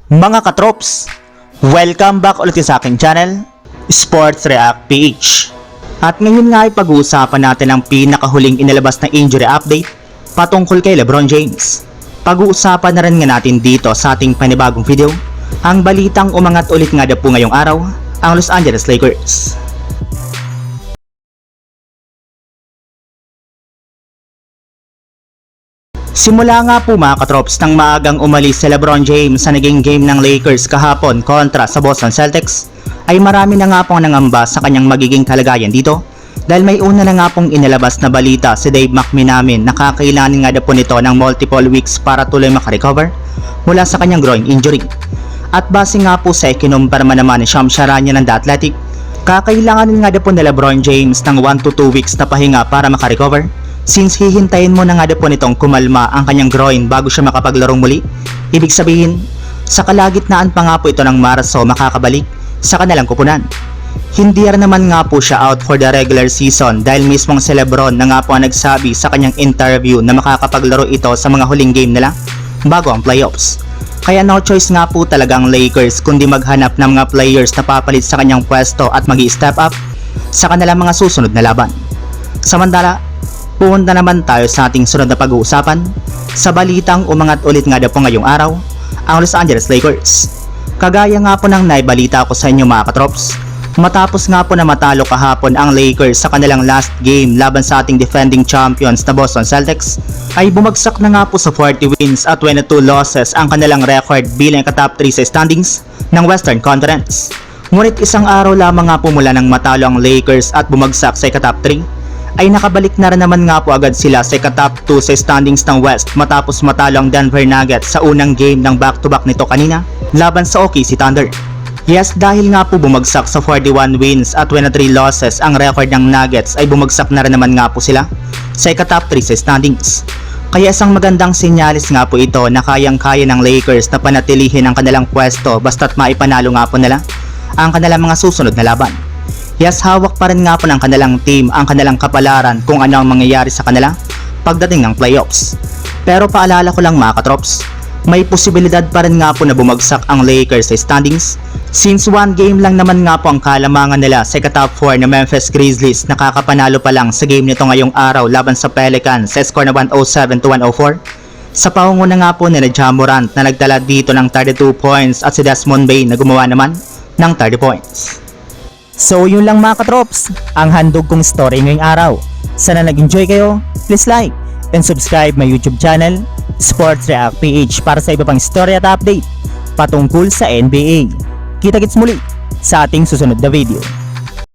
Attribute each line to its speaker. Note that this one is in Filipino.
Speaker 1: Mga katrops, welcome back ulit sa aking channel, Sports React PH. At ngayon nga ay pag-uusapan natin ang pinakahuling inilabas na injury update patungkol kay LeBron James. Pag-uusapan na rin nga natin dito sa ating panibagong video, ang balitang umangat ulit nga po ngayong araw, ang Los Angeles Lakers. Simula nga po mga katrops nang maagang umalis si LeBron James sa naging game ng Lakers kahapon kontra sa Boston Celtics, ay marami na nga pong nangamba sa kanyang magiging kalagayan dito dahil may una na nga pong inilabas na balita si Dave McMenamin na kakailangan nga po nito ng multiple weeks para tuloy makarecover mula sa kanyang groin injury. At base nga po sa ikinumpirma naman ni Shams Charania ng The Athletic, kakailanganin nga po ni LeBron James ng 1 to 2 weeks na pahinga para makarecover, since hihintayin mo na nga po nitong kumalma ang kanyang groin bago siya makapaglarong muli. Ibig sabihin, sa kalagitnaan pa nga po ito ng Marso makakabalik sa kanilang kupunan. Hindi rin naman nga po siya out for the regular season dahil mismong si LeBron na nga po ang nagsabi sa kanyang interview na makakapaglaro ito sa mga huling game nila bago ang playoffs. Kaya no choice nga po talaga ang Lakers kundi maghanap ng mga players na papalit sa kanyang pwesto at mag-i-step up sa kanilang mga susunod na laban. Samantala, pumunta naman tayo sa ating sunod na pag-uusapan sa balitang umangat ulit nga po ngayong araw, ang Los Angeles Lakers. Kagaya nga po ng naibalita ko sa inyo mga katrops, matapos nga po na matalo kahapon ang Lakers sa kanilang last game laban sa ating defending champions na Boston Celtics, ay bumagsak na nga po sa 40 wins at 22 losses ang kanilang record bilang katop 3 sa standings ng Western Conference. Ngunit isang araw lamang nga po mula nang matalo ang Lakers at bumagsak sa katop 3, ay nakabalik na rin naman nga po agad sila sa top 2 sa standings ng West matapos matalo ang Denver Nuggets sa unang game ng back-to-back nito kanina laban sa OKC Thunder. Yes, dahil nga po bumagsak sa 41 wins at 23 losses ang record ng Nuggets, ay bumagsak na rin naman nga po sila sa top 3 sa standings. Kaya isang magandang sinyalis nga po ito na kayang-kaya ng Lakers na panatilihin ang kanilang pwesto basta't maipanalo nga po nila ang kanilang mga susunod na laban. Yes, hawak pa rin nga po ng kanilang team ang kanilang kapalaran kung ano ang mangyayari sa kanila pagdating ng playoffs. Pero paalala ko lang mga katrops, may posibilidad pa rin nga po na bumagsak ang Lakers sa standings, since one game lang naman nga po ang kalamangan nila sa top 4 na Memphis Grizzlies na kakapanalo pa lang sa game nito ngayong araw laban sa Pelicans sa score na 107 to 104. Sa pangunguna nga po ni Ja Morant na nagdala dito ng 32 points at si Desmond Bane na gumawa naman ng 30 points. So yun lang mga katrops, ang handog kong story ngayong araw. Sana nag-enjoy kayo, please like and subscribe my YouTube channel, Sports React PH, para sa iba pang story at update patungkol sa NBA. Kita-kits muli sa ating susunod na video.